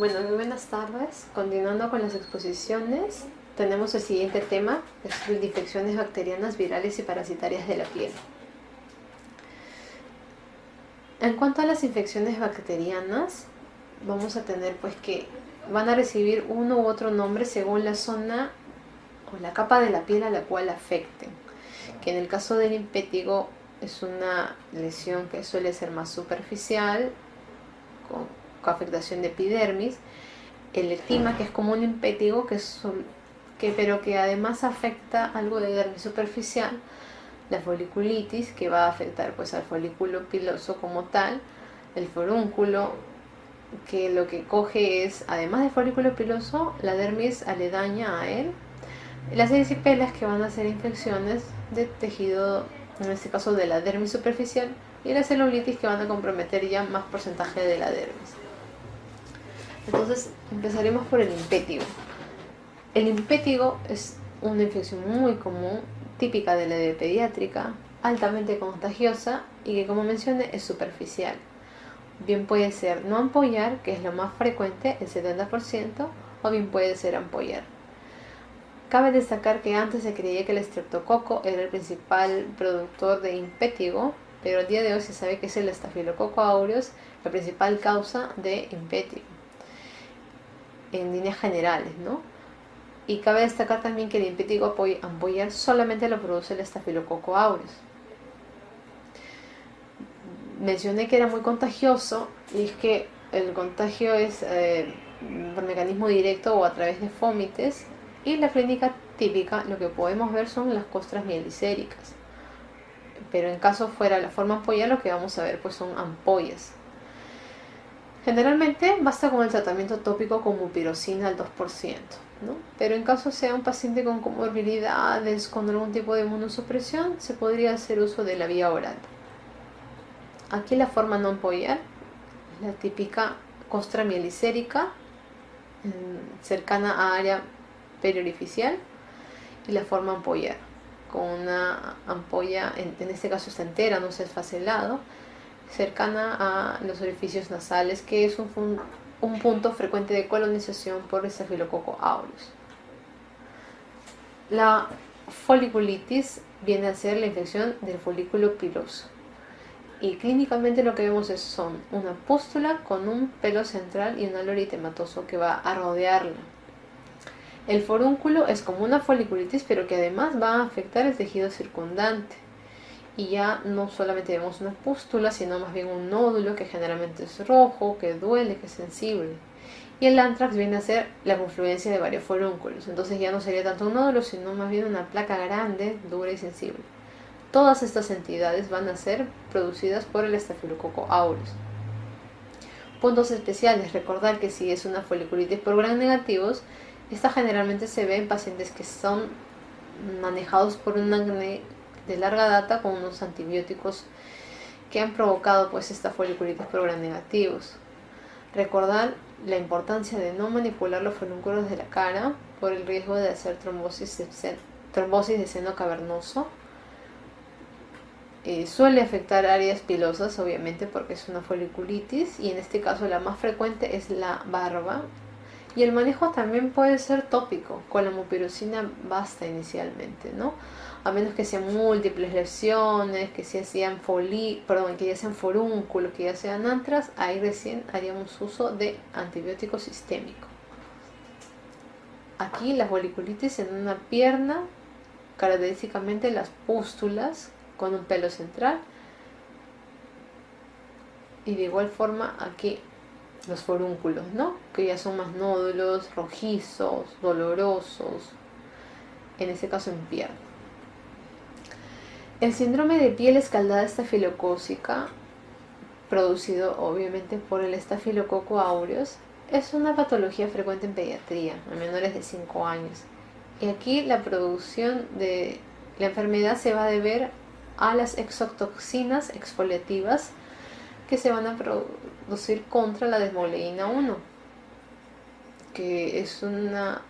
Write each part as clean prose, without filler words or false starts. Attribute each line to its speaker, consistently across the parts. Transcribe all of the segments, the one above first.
Speaker 1: Bueno, muy buenas tardes. Continuando con las exposiciones, tenemos el siguiente tema, es de infecciones bacterianas, virales y parasitarias de la piel. En cuanto a las infecciones bacterianas, vamos a tener pues que van a recibir uno u otro nombre según la zona o la capa de la piel a la cual afecten. Que en el caso del impétigo es una lesión que suele ser más superficial, con afectación de epidermis. El ectima, que es como un impétigo, pero que además afecta algo de dermis superficial. La foliculitis, que va a afectar pues al folículo piloso como tal. El forúnculo, que lo que coge es, además del folículo piloso, la dermis aledaña a él. Las erisipelas, que van a ser infecciones de tejido, en este caso de la dermis superficial, y la celulitis, que van a comprometer ya más porcentaje de la dermis. Entonces empezaremos por el impétigo. El impétigo es una infección muy común, típica de la edad pediátrica, altamente contagiosa y que, como mencioné, es superficial. Bien puede ser no ampollar, que es lo más frecuente, el 70%, o bien puede ser ampollar. Cabe destacar que antes se creía que el estreptococo era el principal productor de impétigo, pero al día de hoy se sabe que es el estafilococo aureus la principal causa de impétigo, en líneas generales, ¿no? Y cabe destacar también que el impétigo ampollar solamente lo produce el estafilococo aureus. Mencioné que era muy contagioso, y es que el contagio es por mecanismo directo o a través de fómites, y la clínica típica lo que podemos ver son las costras mielicéricas. Pero en caso fuera la forma ampollar, lo que vamos a ver pues son ampollas. Generalmente basta con el tratamiento tópico con mupirocina al 2%, ¿no? Pero en caso sea un paciente con comorbilidades, con algún tipo de inmunosupresión, se podría hacer uso de la vía oral. Aquí la forma no ampollar, la típica costra mielicérica, cercana a área periorificial, y la forma ampollar, con una ampolla, en este caso está entera, no se esfacelado, cercana a los orificios nasales, que es un punto frecuente de colonización por Staphylococcus aureus. La foliculitis viene a ser la infección del folículo piloso, y clínicamente lo que vemos son una pústula con un pelo central y un halo eritematoso que va a rodearla. El forúnculo es como una foliculitis, pero que además va a afectar el tejido circundante. Y ya no solamente vemos una pústula, sino más bien un nódulo que generalmente es rojo, que duele, que es sensible. Y el anthrax viene a ser la confluencia de varios forúnculos. Entonces ya no sería tanto un nódulo, sino más bien una placa grande, dura y sensible. Todas estas entidades van a ser producidas por el Staphylococcus aureus. Puntos especiales: recordar que si es una foliculitis por gram negativos, esta generalmente se ve en pacientes que son manejados por un acné de larga data con unos antibióticos que han provocado pues esta foliculitis por gram negativos. Recordar la importancia de no manipular los folículos de la cara por el riesgo de hacer trombosis de seno cavernoso. Suele afectar áreas pilosas, obviamente, porque es una foliculitis, y en este caso la más frecuente es la barba. Y el manejo también puede ser tópico, con la mupirocina basta inicialmente, ¿no? A menos que sean múltiples lesiones, que ya sean forúnculos, que ya sean antras, ahí recién haríamos uso de antibiótico sistémico. Aquí la foliculitis en una pierna, característicamente las pústulas con un pelo central, y de igual forma aquí los forúnculos, ¿no? Que ya son más nódulos, rojizos, dolorosos, en este caso en pierna. El síndrome de piel escaldada estafilocócica, producido obviamente por el Staphylococcus aureus, es una patología frecuente en pediatría, en menores de 5 años. Y aquí la producción de la enfermedad se va a deber a las exotoxinas exfoliativas que se van a producir contra la desmoleína 1, que es una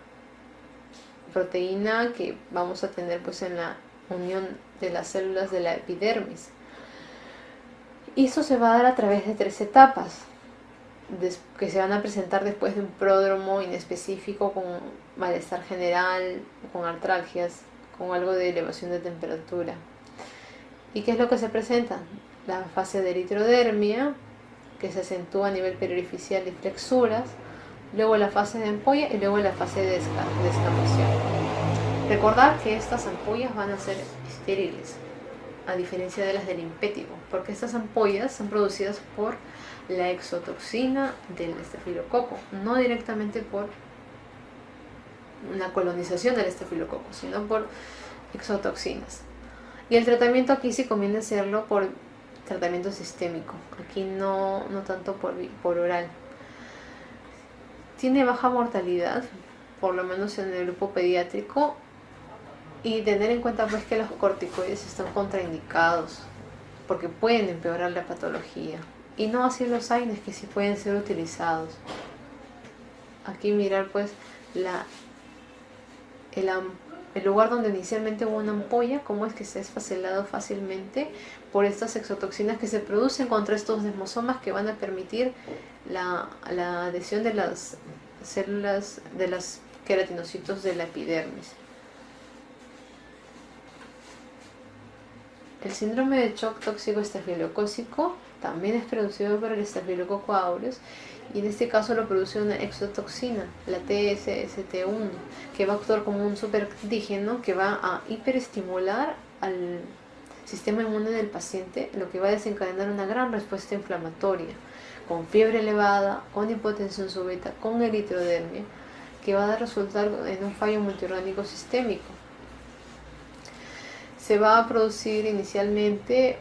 Speaker 1: proteína que vamos a tener pues en la unión de las células de la epidermis. Y eso se va a dar a través de 3 etapas. que se van a presentar después de un pródromo inespecífico con malestar general, con artralgias, con algo de elevación de temperatura. ¿Y qué es lo que se presenta? La fase de eritrodermia, que se acentúa a nivel periorificial y flexuras, luego la fase de ampolla y luego la fase de descamación. Recordar que estas ampollas van a ser estériles, a diferencia de las del impétigo, porque estas ampollas son producidas por la exotoxina del estafilococo, no directamente por una colonización del estafilococo, sino por exotoxinas. Y el tratamiento aquí sí conviene hacerlo por tratamiento sistémico, aquí no tanto por oral. Tiene baja mortalidad, por lo menos en el grupo pediátrico, y tener en cuenta pues que los corticoides están contraindicados porque pueden empeorar la patología, y no así los AINES, que sí pueden ser utilizados. Aquí mirar pues el lugar donde inicialmente hubo una ampolla, cómo es que se ha esfacelado fácilmente por estas exotoxinas que se producen contra estos desmosomas, que van a permitir la adhesión de las células de los queratinocitos de la epidermis. El síndrome de shock tóxico estafilocócico también es producido por el Staphylococcus aureus, y en este caso lo produce una exotoxina, la TSST1, que va a actuar como un superantígeno que va a hiperestimular al sistema inmune del paciente, lo que va a desencadenar una gran respuesta inflamatoria, con fiebre elevada, con hipotensión súbita, con eritrodermia, que va a resultar en un fallo multiorgánico sistémico. Se va a producir inicialmente,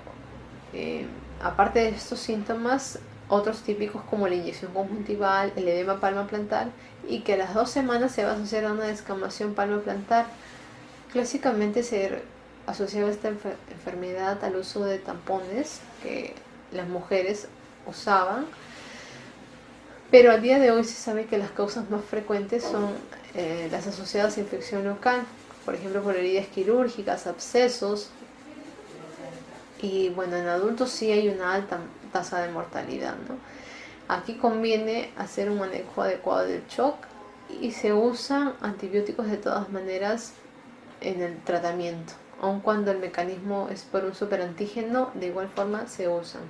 Speaker 1: aparte de estos síntomas, otros típicos como la inyección conjuntival, el edema palmoplantar, y que a las 2 semanas se va a asociar a una descamación palmoplantar. Clásicamente se asociaba esta enfermedad al uso de tampones que las mujeres usaban, pero al día de hoy se sabe que las causas más frecuentes son las asociadas a infección local, por ejemplo por heridas quirúrgicas, abscesos, y bueno, en adultos sí hay una alta tasa de mortalidad, ¿no? Aquí conviene hacer un manejo adecuado del shock, y se usan antibióticos de todas maneras en el tratamiento, aun cuando el mecanismo es por un superantígeno, de igual forma se usan.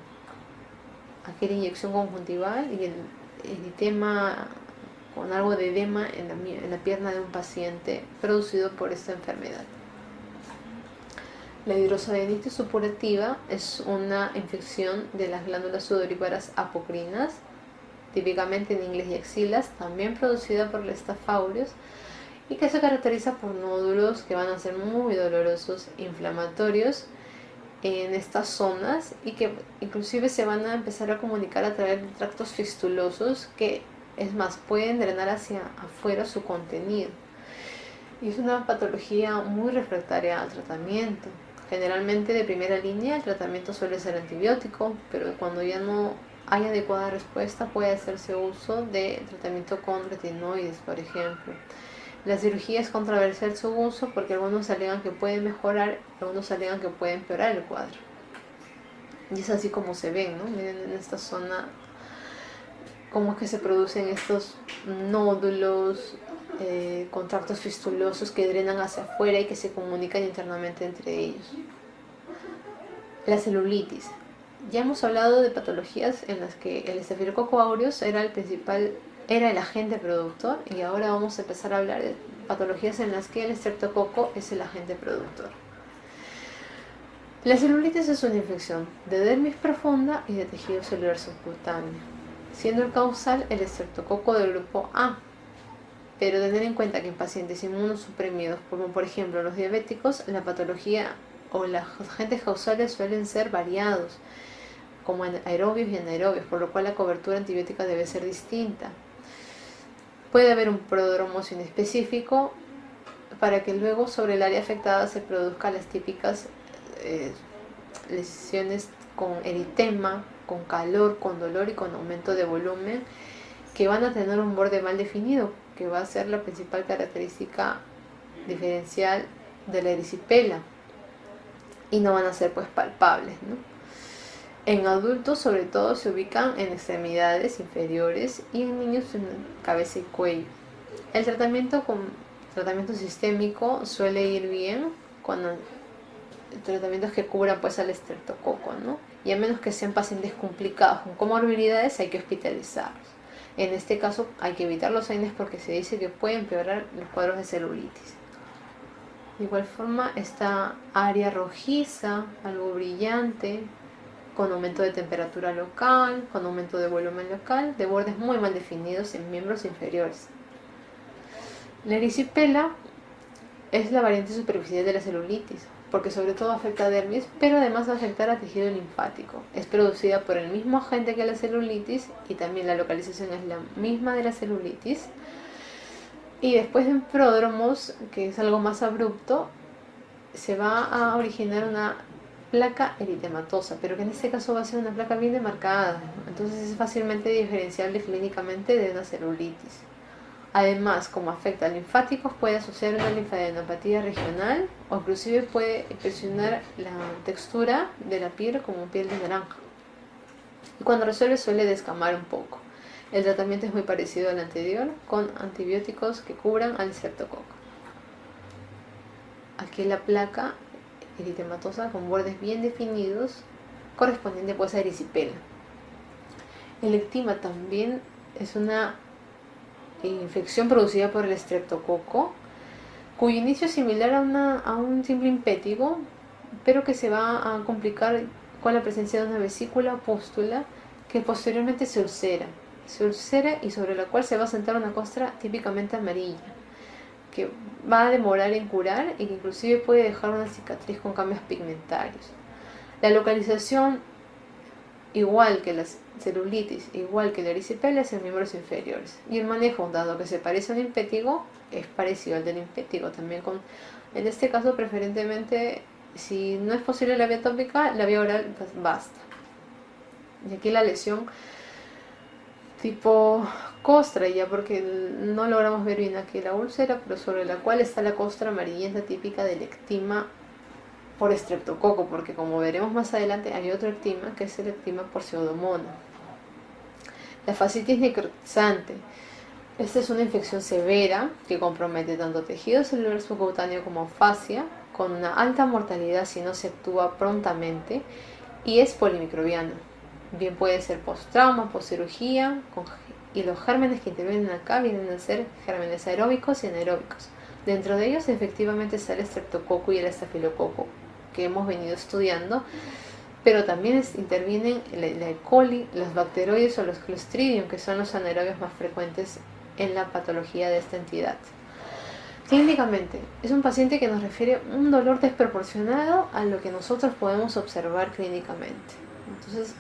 Speaker 1: Aquí la inyección conjuntival y el eritema, con algo de edema en la pierna de un paciente producido por esta enfermedad. La hidrosayanitis supurativa es una infección de las glándulas sudoríparas apocrinas, típicamente en ingles y axilas, también producida por la Staph aureus, y que se caracteriza por nódulos que van a ser muy dolorosos, inflamatorios en estas zonas, y que inclusive se van a empezar a comunicar a través de tractos fistulosos, que es más, pueden drenar hacia afuera su contenido. Y es una patología muy refractaria al tratamiento. Generalmente de primera línea el tratamiento suele ser antibiótico, pero cuando ya no hay adecuada respuesta puede hacerse uso de tratamiento con retinoides, por ejemplo. La cirugía es controversial su uso porque algunos alegan que puede mejorar, algunos alegan que puede empeorar el cuadro. Y es así como se ven, ¿no? Miren en esta zona cómo es que se producen estos nódulos con tractos fistulosos que drenan hacia afuera y que se comunican internamente entre ellos. La celulitis. Ya hemos hablado de patologías en las que el Staphylococcus aureus era el agente productor, y ahora vamos a empezar a hablar de patologías en las que el estreptococo es el agente productor. La celulitis es una infección de dermis profunda y de tejido celular subcutáneo, siendo el causal el estreptococo del grupo A. Pero tener en cuenta que en pacientes inmunosuprimidos, como por ejemplo los diabéticos, la patología o los agentes causales suelen ser variados, como aerobios y anaerobios, por lo cual la cobertura antibiótica debe ser distinta. Puede haber un prodromo inespecífico para que luego sobre el área afectada se produzcan las típicas lesiones con eritema, con calor, con dolor y con aumento de volumen, que van a tener un borde mal definido, que va a ser la principal característica diferencial de la erisipela, y no van a ser pues palpables, ¿no? En adultos sobre todo se ubican en extremidades inferiores y en niños en cabeza y cuello. El tratamiento con tratamiento sistémico suele ir bien cuando tratamientos que cubran pues al estreptococo, ¿no? Y a menos que sean pacientes complicados con comorbilidades hay que hospitalizarlos. En este caso hay que evitar los AINES porque se dice que puede empeorar los cuadros de celulitis. De igual forma, esta área rojiza, algo brillante, con aumento de temperatura local, con aumento de volumen local, de bordes muy mal definidos en miembros inferiores. La erisipela es la variante superficial de la celulitis, porque sobre todo afecta a dermis, pero además va a afectar a tejido linfático. Es producida por el mismo agente que la celulitis y también la localización es la misma de la celulitis. Y después en pródromos, que es algo más abrupto, se va a originar una placa eritematosa, pero que en este caso va a ser una placa bien demarcada, entonces es fácilmente diferenciable clínicamente de una celulitis. Además, como afecta a linfáticos, puede asociar una linfadenopatía regional o inclusive puede impresionar la textura de la piel como piel de naranja. Y cuando resuelve suele descamar un poco. El tratamiento es muy parecido al anterior, con antibióticos que cubran al estreptococo. Aquí la placa eritematosa con bordes bien definidos, correspondiente pues a erisipela. El ectima también es una infección producida por el estreptococo, cuyo inicio es similar a un simple impétigo, pero que se va a complicar con la presencia de una vesícula o pústula que posteriormente se ulcera y sobre la cual se va a sentar una costra típicamente amarilla, que va a demorar en curar y que inclusive puede dejar una cicatriz con cambios pigmentarios. La localización, igual que la celulitis, igual que la erisipela, es en miembros inferiores. Y el manejo, dado que se parece a un impétigo, es parecido al del impétigo, también con, en este caso preferentemente, si no es posible la vía tópica, la vía oral pues basta. Y aquí la lesión tipo costra, ya porque no logramos ver bien aquí la úlcera, pero sobre la cual está la costra amarillenta típica del ectima por estreptococo, porque como veremos más adelante hay otro ectima que es el ectima por pseudomonas. La fascitis necrotizante. Esta es una infección severa que compromete tanto tejido celular subcutáneo como fascia, con una alta mortalidad si no se actúa prontamente, y es polimicrobiana. Bien puede ser post-trauma, post-cirugía, y los gérmenes que intervienen acá vienen a ser gérmenes aeróbicos y anaeróbicos. Dentro de ellos efectivamente está el estreptococo y el estafilococo que hemos venido estudiando, pero también intervienen la E. coli, los bacteroides o los clostridium, que son los anaerobios más frecuentes en la patología de esta entidad. Clínicamente, es un paciente que nos refiere un dolor desproporcionado a lo que nosotros podemos observar clínicamente. Entonces,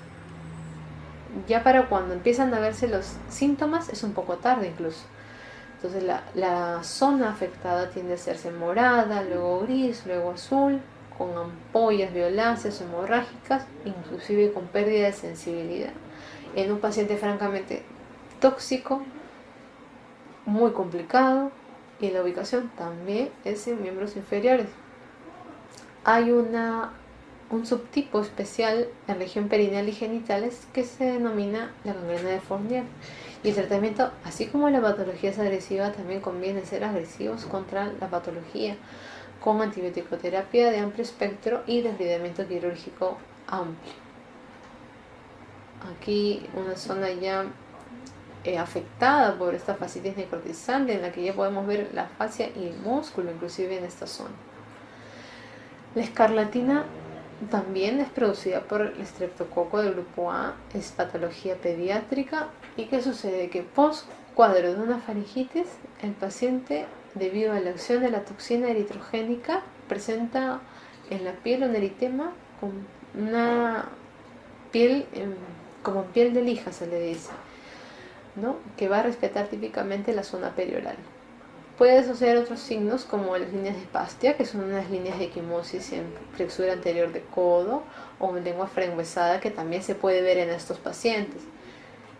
Speaker 1: ya para cuando empiezan a verse los síntomas es un poco tarde incluso. Entonces la zona afectada tiende a hacerse morada, luego gris, luego azul, con ampollas violáceas, hemorrágicas, inclusive con pérdida de sensibilidad. En un paciente francamente tóxico, muy complicado, y la ubicación también es en miembros inferiores. Hay un subtipo especial en región perineal y genitales que se denomina la gangrena de Fournier. Y el tratamiento, así como la patología es agresiva, también conviene ser agresivos contra la patología, con antibiótico-terapia de amplio espectro y desbridamiento quirúrgico amplio. Aquí una zona ya afectada por esta fascitis necrotizante, en la que ya podemos ver la fascia y el músculo inclusive en esta zona. La escarlatina también es producida por el estreptococo del grupo A, es patología pediátrica. ¿Y qué sucede? Que post cuadro de una faringitis, el paciente, debido a la acción de la toxina eritrogénica, presenta en la piel un eritema con una piel como piel de lija, se le dice, ¿no? Que va a respetar típicamente la zona perioral. Puede asociar otros signos como las líneas de Bastia, que son unas líneas de equimosis en flexura anterior de codo, o en lengua frengüesada, que también se puede ver en estos pacientes,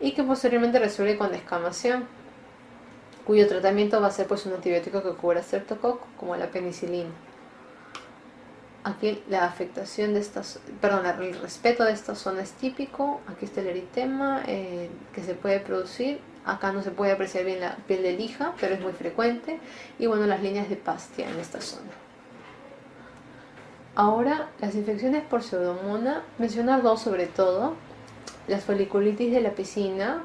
Speaker 1: y que posteriormente resuelve con descamación, cuyo tratamiento va a ser pues un antibiótico que cubra estreptococo, como la penicilina. Aquí la afectación de estas, perdón, el respeto de esta zona es típico. Aquí está el eritema que se puede producir. Acá no se puede apreciar bien la piel de lija, pero es muy frecuente. Y bueno, las líneas de Pastia en esta zona. Ahora, las infecciones por Pseudomonas, mencionar dos sobre todo. Las foliculitis de la piscina,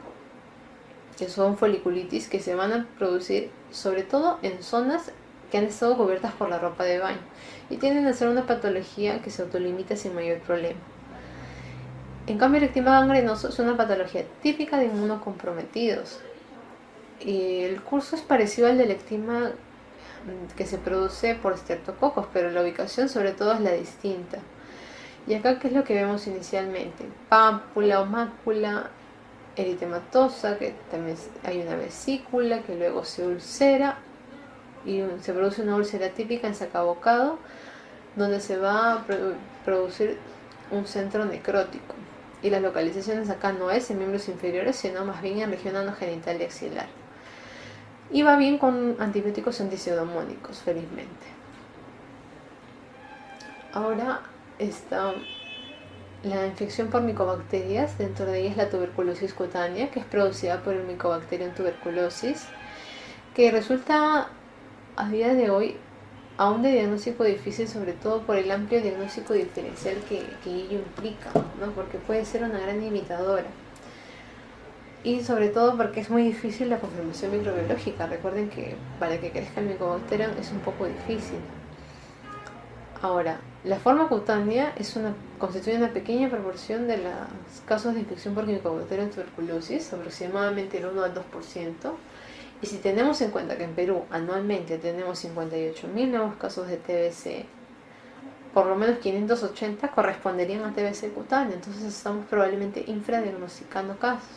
Speaker 1: que son foliculitis que se van a producir sobre todo en zonas que han estado cubiertas por la ropa de baño y tienden a ser una patología que se autolimita sin mayor problema. En cambio, el ectema gangrenoso es una patología típica de inmunocomprometidos. Y el curso es parecido al del ectema que se produce por estreptococos, pero la ubicación sobre todo es la distinta. Y acá, ¿qué es lo que vemos inicialmente? Pápula o mácula eritematosa, que también hay una vesícula que luego se ulcera y se produce una úlcera típica en sacabocado, donde se va a producir un centro necrótico. Y las localizaciones acá no es en miembros inferiores, sino más bien en región anogenital y axilar. Y va bien con antibióticos antipseudomónicos, felizmente. Ahora está la infección por micobacterias, dentro de ellas la tuberculosis cutánea, que es producida por el Mycobacterium tuberculosis, que resulta a día de hoy aún de diagnóstico difícil, sobre todo por el amplio diagnóstico diferencial que ello implica, ¿no? Porque puede ser una gran imitadora. Y sobre todo porque es muy difícil la confirmación microbiológica. Recuerden que para que crezca el Mycobacterium es un poco difícil. Ahora, la forma cutánea constituye una pequeña proporción de los casos de infección por Mycobacterium tuberculosis, aproximadamente el 1 al 2%. Y si tenemos en cuenta que en Perú anualmente tenemos 58.000 nuevos casos de TBC, por lo menos 580 corresponderían a TBC cutánea, entonces estamos probablemente infradiagnosticando casos.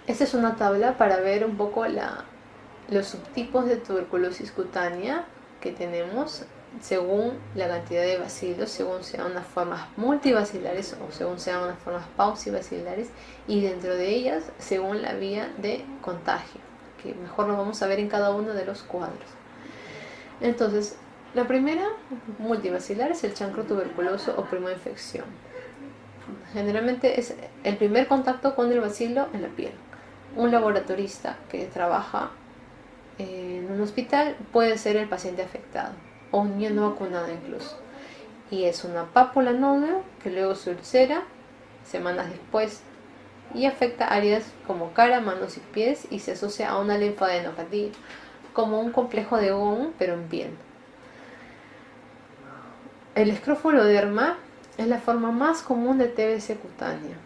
Speaker 1: Esta es una tabla para ver un poco los subtipos de tuberculosis cutánea que tenemos según la cantidad de bacilos, según sean unas formas multibacilares o según sean unas formas paucibacilares, y dentro de ellas según la vía de contagio, que mejor lo vamos a ver en cada uno de los cuadros. Entonces, la primera multibacilar es el chancro tuberculoso o primoinfección. Generalmente es el primer contacto con el bacilo en la piel. Un laboratorista que trabaja en un hospital puede ser el paciente afectado, o un niño no vacunado incluso. Y es una pápula nódulo que luego se ulcera semanas después y afecta áreas como cara, manos y pies y se asocia a una linfadenopatía, como un complejo de Gauss, pero en piel. El escrofuloderma es la forma más común de TBC cutánea,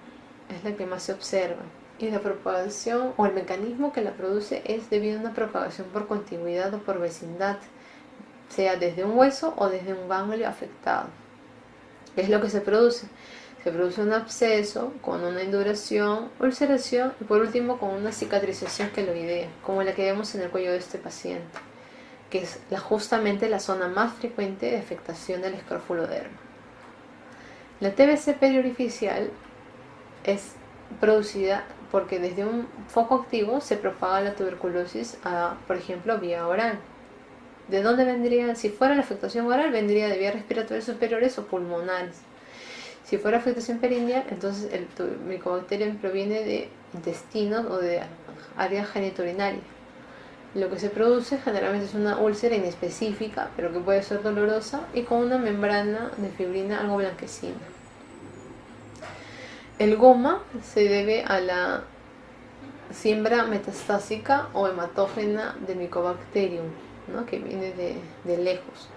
Speaker 1: es la que más se observa. Y la propagación o el mecanismo que la produce es debido a una propagación por continuidad o por vecindad, sea desde un hueso o desde un ganglio afectado. ¿Qué es lo que se produce? Se produce un absceso con una induración, ulceración y por último con una cicatrización queloidea, como la que vemos en el cuello de este paciente, que es justamente la zona más frecuente de afectación del escrofuloderma. La TBC periorificial es producida porque desde un foco activo se propaga la tuberculosis por ejemplo, vía oral. ¿De dónde vendría? Si fuera la afectación oral, vendría de vías respiratorias superiores o pulmonares. Si fuera afectación perineal, entonces el Mycobacterium proviene de intestinos o de área genitourinaria. Lo que se produce generalmente es una úlcera inespecífica, pero que puede ser dolorosa y con una membrana de fibrina algo blanquecina. El goma se debe a la siembra metastásica o hematógena de Mycobacterium, ¿no? Que viene de lejos.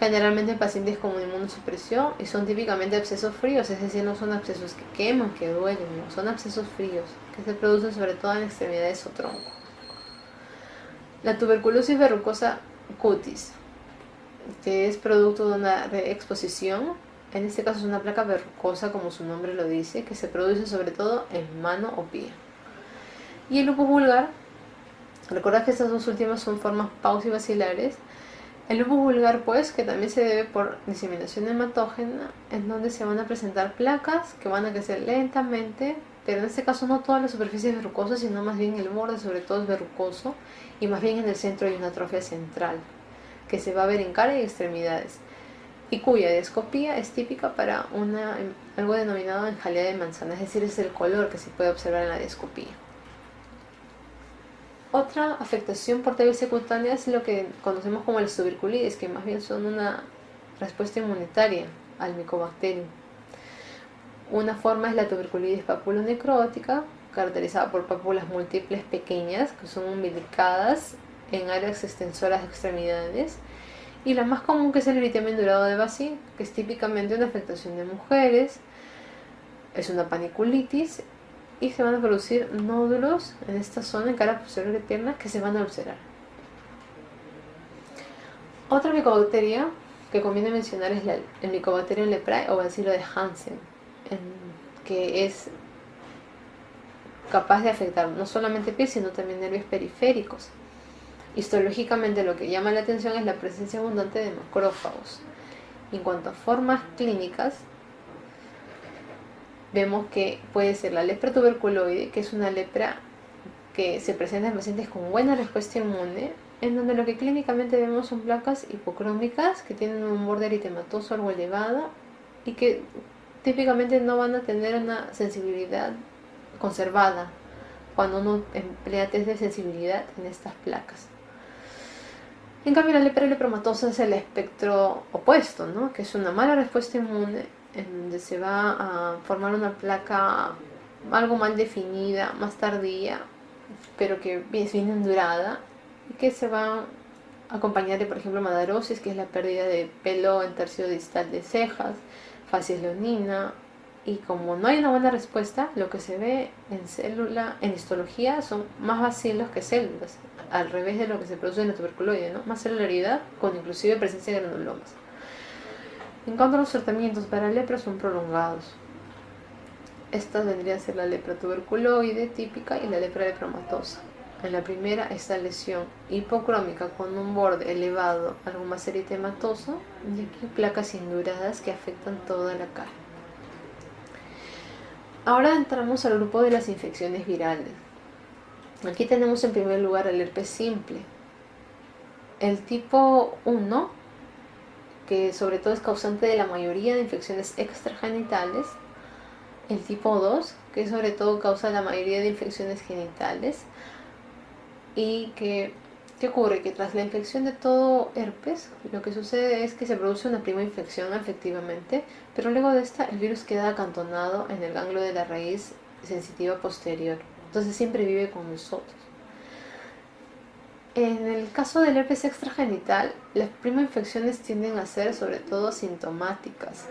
Speaker 1: Generalmente en pacientes con inmunosupresión y son típicamente abscesos fríos, es decir, no son abscesos que queman, que duelen, no, son abscesos fríos que se producen sobre todo en extremidades o tronco. La tuberculosis verrucosa cutis, que es producto de una reexposición. En este caso es una placa verrucosa, como su nombre lo dice, que se produce sobre todo en mano o pie. Y el lupus vulgar, recordad que estas dos últimas son formas paucibacilares. El lupus vulgar, pues, que también se debe por diseminación hematógena, en donde se van a presentar placas que van a crecer lentamente, pero en este caso no toda la superficie es verrucosa, sino más bien el borde sobre todo es verrucoso, y más bien en el centro hay una atrofia central. que se va a ver en cara y extremidades, y cuya endoscopía es típica para algo denominado enjalea de manzana, es decir, es el color que se puede observar en la endoscopía. Otra afectación por TB secundaria es lo que conocemos como las tuberculitis, que más bien son una respuesta inmunitaria al Mycobacterium. Una forma es la tuberculitis papulonecrótica, caracterizada por pápulas múltiples pequeñas que son umbilicadas en áreas extensoras de extremidades. Y la más común, que es el eritema indurado de Bacille, que es típicamente una afectación de mujeres, es una paniculitis y se van a producir nódulos en esta zona, en cara posterior de piernas, que se van a ulcerar. Otra micobacteria que conviene mencionar es el Mycobacterium leprae o bacilo de Hansen, que es capaz de afectar no solamente piel, sino también nervios periféricos. Histológicamente, lo que llama la atención es la presencia abundante de macrófagos. En cuanto a formas clínicas, vemos que puede ser la lepra tuberculoide, que es una lepra que se presenta en pacientes con buena respuesta inmune, en donde lo que clínicamente vemos son placas hipocrómicas que tienen un borde eritematoso algo elevado y que típicamente no van a tener una sensibilidad conservada cuando uno emplea test de sensibilidad en estas placas. En cambio, la lepra lepromatosa es el espectro opuesto, ¿no? Que es una mala respuesta inmune, en donde se va a formar una placa algo mal definida, más tardía, pero que es bien endurada, y que se va a acompañar de, por ejemplo, madarosis, que es la pérdida de pelo en tercio distal de cejas, facies leonina. Y como no hay una buena respuesta, lo que se ve en histología son más bacilos que células, al revés de lo que se produce en la tuberculoide, ¿no? Más celularidad con inclusive presencia de granulomas. En cuanto a los tratamientos para lepra, son prolongados. Estas vendrían a ser la lepra tuberculoide típica y la lepra lepromatosa. En la primera, esta lesión hipocrómica con un borde elevado, algo más eritematoso, y aquí placas induradas que afectan toda la cara. Ahora entramos al grupo de las infecciones virales. Aquí tenemos en primer lugar el herpes simple. El tipo 1, que sobre todo es causante de la mayoría de infecciones extragenitales. El tipo 2, que sobre todo causa la mayoría de infecciones genitales. Y ¿qué ocurre? Que tras la infección de todo herpes, lo que sucede es que se produce una prima infección efectivamente, pero luego de esta el virus queda acantonado en el ganglio de la raíz sensitiva posterior. Entonces siempre vive con nosotros. En el caso del herpes extragenital, las primas infecciones tienden a ser sobre todo sintomáticas.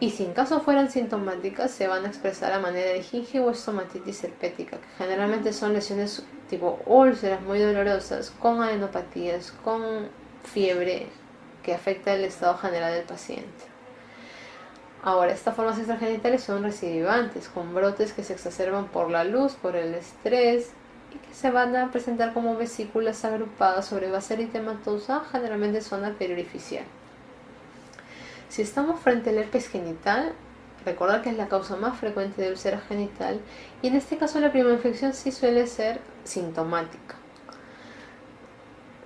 Speaker 1: Y si en caso fueran sintomáticas, se van a expresar a manera de gingiva o estomatitis herpética, que generalmente son lesiones tipo úlceras muy dolorosas, con adenopatías, con fiebre, que afecta el estado general del paciente. Ahora, estas formas extragenitales son recidivantes, con brotes que se exacerban por la luz, por el estrés, y que se van a presentar como vesículas agrupadas sobre base eritematosa, generalmente zona periorificial. Si estamos frente al herpes genital, recordar que es la causa más frecuente de úlcera genital, y en este caso la primera infección sí suele ser sintomática,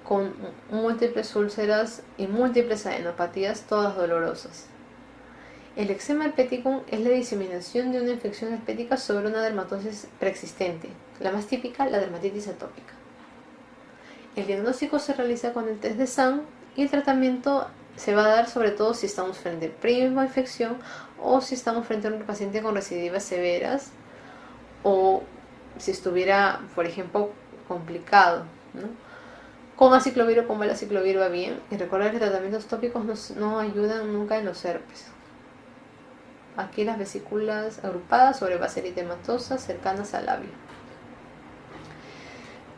Speaker 1: con múltiples úlceras y múltiples adenopatías, todas dolorosas. El eczema herpético es la diseminación de una infección herpética sobre una dermatosis preexistente, la más típica, la dermatitis atópica. El diagnóstico se realiza con el test de SAM y el tratamiento se va a dar sobre todo si estamos frente a prima infección o si estamos frente a un paciente con recidivas severas o si estuviera, por ejemplo, complicado, ¿no? Con aciclovir o con valaciclovir va bien, y recordar que tratamientos tópicos no ayudan nunca en los herpes. Aquí las vesículas agrupadas sobre base eritematosa cercanas al labio.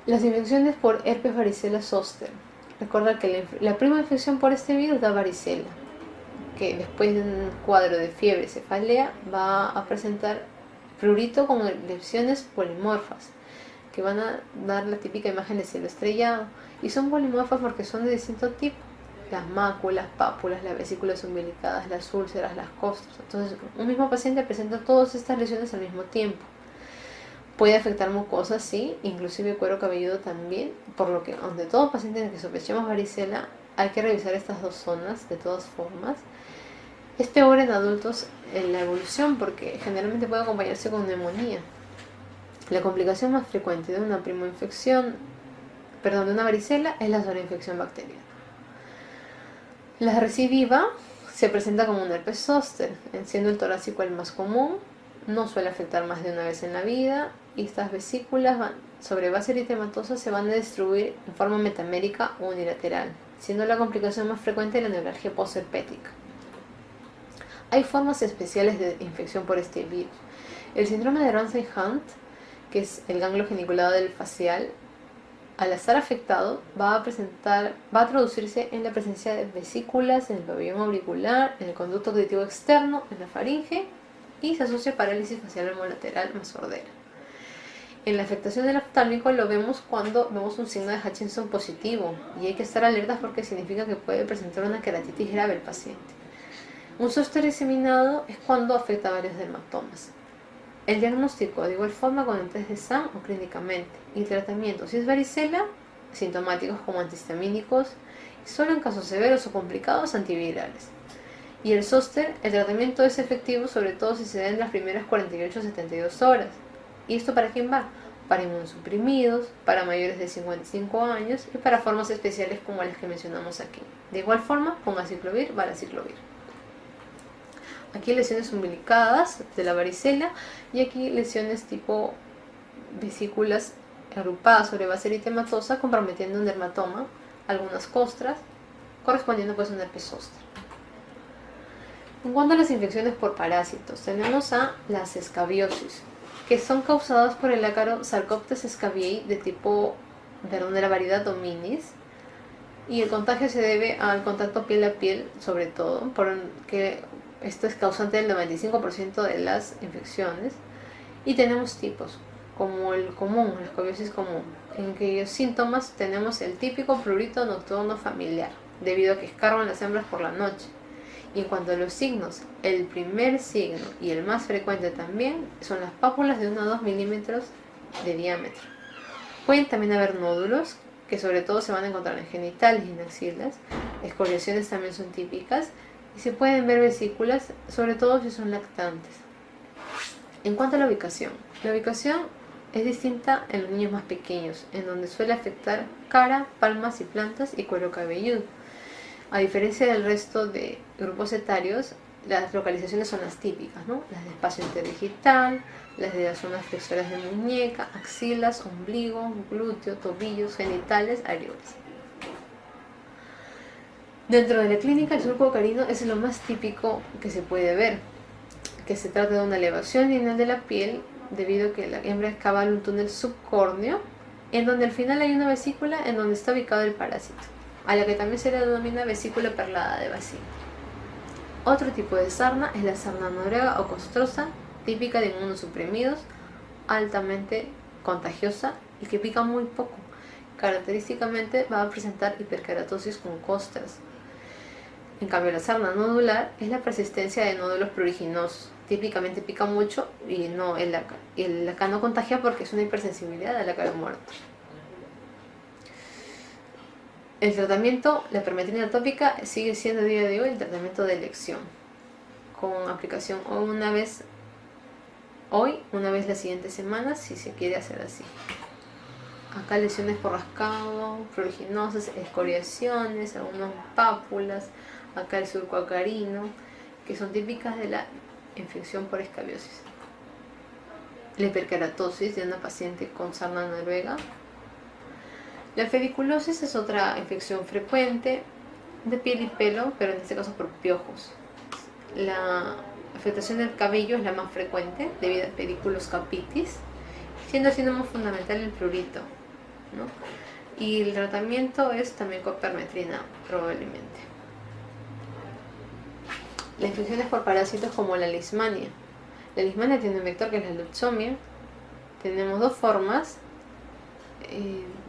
Speaker 1: Las infecciones por herpes varicela zoster. Recordar que la primera infección por este virus da varicela, que después de un cuadro de fiebre y cefalea va a presentar prurito con lesiones polimorfas, que van a dar la típica imagen de cielo estrellado, y son polimorfas porque son de distinto tipo: las máculas, pápulas, las vesículas umbilicadas, las úlceras, las costras. Entonces un mismo paciente presenta todas estas lesiones al mismo tiempo. Puede afectar mucosas, sí, inclusive cuero cabelludo también, por lo que ante todo paciente en el que sospechemos varicela, hay que revisar estas dos zonas de todas formas. Es peor en adultos en la evolución porque generalmente puede acompañarse con neumonía. La complicación más frecuente de una de una varicela es la sobreinfección bacteriana. La recidiva se presenta como un herpes zóster, siendo el torácico el más común, no suele afectar más de una vez en la vida y estas vesículas sobre base eritematosa se van a distribuir en forma metamérica o unilateral, siendo la complicación más frecuente la neuralgia postherpética. Hay formas especiales de infección por este virus. El síndrome de Ramsay-Hunt, que es el ganglio geniculado del facial, al estar afectado va a traducirse en la presencia de vesículas en el pabellón auricular, en el conducto auditivo externo, en la faringe y se asocia a parálisis facial homolateral más sordera. En la afectación del oftálmico lo vemos cuando vemos un signo de Hutchinson positivo y hay que estar alertas porque significa que puede presentar una queratitis grave el paciente. Un zóster diseminado es cuando afecta a varios dermatomas. El diagnóstico de igual forma con el test de SAM o clínicamente. Y el tratamiento, si es varicela, sintomáticos como antihistamínicos, y solo en casos severos o complicados antivirales. Y el zóster, el tratamiento es efectivo sobre todo si se da en las primeras 48 a 72 horas. ¿Y esto para quién va? Para inmunosuprimidos, para mayores de 55 años y para formas especiales como las que mencionamos aquí. De igual forma, con aciclovir, valaciclovir. Aquí lesiones umbilicadas de la varicela y aquí lesiones tipo vesículas agrupadas sobre base eritematosa comprometiendo un dermatoma, algunas costras, correspondiendo pues a un herpes zóster. En cuanto a las infecciones por parásitos, tenemos a las escabiosis, que son causadas por el ácaro Sarcoptes scabiei de la variedad Dominis, y el contagio se debe al contacto piel a piel, sobre todo, porque esto es causante del 95% de las infecciones. Y tenemos tipos, como el común, la escabiosis común. En aquellos síntomas tenemos el típico prurito nocturno familiar, debido a que escarban las hembras por la noche. Y en cuanto a los signos, el primer signo y el más frecuente también son las pápulas de 1 a 2 milímetros de diámetro. Pueden también haber nódulos, que sobre todo se van a encontrar en genitales y en axilas. Escoriaciones también son típicas. Y se pueden ver vesículas, sobre todo si son lactantes. En cuanto a la ubicación es distinta en los niños más pequeños, en donde suele afectar cara, palmas y plantas y cuero cabelludo. A diferencia del resto de grupos etarios, las localizaciones son las típicas, ¿no? Las de espacio interdigital, las de las zonas flexoras de muñeca, axilas, ombligo, glúteo, tobillos, genitales, areolas. Dentro de la clínica, el surco carino es lo más típico que se puede ver, que se trata de una elevación lineal de la piel debido a que la hembra excava un túnel subcórneo en donde al final hay una vesícula en donde está ubicado el parásito, a la que también se le denomina vesícula perlada de Bacille. Otro tipo de sarna es la sarna noruega o costrosa, típica de inmunosuprimidos, altamente contagiosa y que pica muy poco. Característicamente va a presentar hiperkeratosis con costras. En cambio, la sarna nodular es la persistencia de nódulos pruriginosos. Típicamente pica mucho y no el ácaro. Y el ácaro no contagia porque es una hipersensibilidad al ácaro muerto. El tratamiento, la permetrina tópica, sigue siendo a día de hoy el tratamiento de elección, con aplicación una vez hoy, una vez la siguiente semana, si se quiere hacer así. Acá lesiones por rascado, pruriginosas, escoriaciones, algunas pápulas, acá el surco acarino, que son típicas de la infección por escabiosis. La hiperkeratosis de una paciente con sarna noruega. La fediculosis es otra infección frecuente de piel y pelo, pero en este caso por piojos. La afectación del cabello es la más frecuente debido a pediculus capitis, siendo el síntoma fundamental el prurito, ¿no? Y el tratamiento es también con permetrina, probablemente. Las infecciones por parásitos como la leishmania. La leishmania tiene un vector que es la leucemia. Tenemos dos formas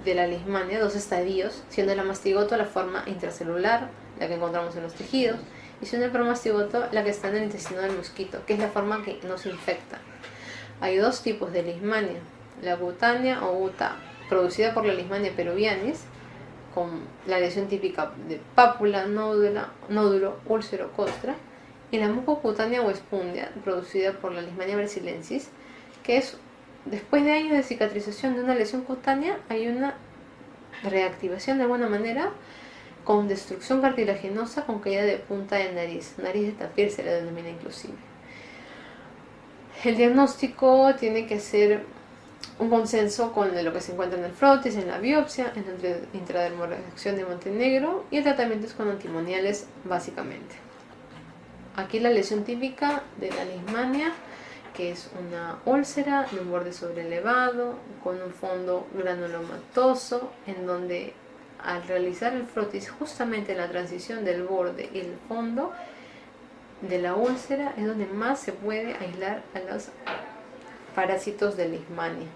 Speaker 1: de la leishmania, dos estadios, siendo la mastigoto la forma intracelular, la que encontramos en los tejidos, y siendo el promastigoto la que está en el intestino del mosquito, que es la forma que nos infecta. Hay dos tipos de leishmania, la cutánea o guta, producida por la Leishmania peruvianis, con la lesión típica de pápula, nódulo, úlcera o costra, y la mucocutánea o espundia, producida por la Leishmania brasilensis, que es después de años de cicatrización de una lesión cutánea, hay una reactivación de alguna manera con destrucción cartilaginosa con caída de punta de nariz de tapir se le denomina inclusive. El diagnóstico tiene que ser un consenso con lo que se encuentra en el frotis, en la biopsia, en la intradermoreacción de Montenegro, y el tratamiento es con antimoniales básicamente. Aquí la lesión típica de la leishmania, que es una úlcera de un borde sobrelevado con un fondo granulomatoso, en donde al realizar el frotis, justamente la transición del borde y el fondo de la úlcera es donde más se puede aislar a los parásitos de leishmania.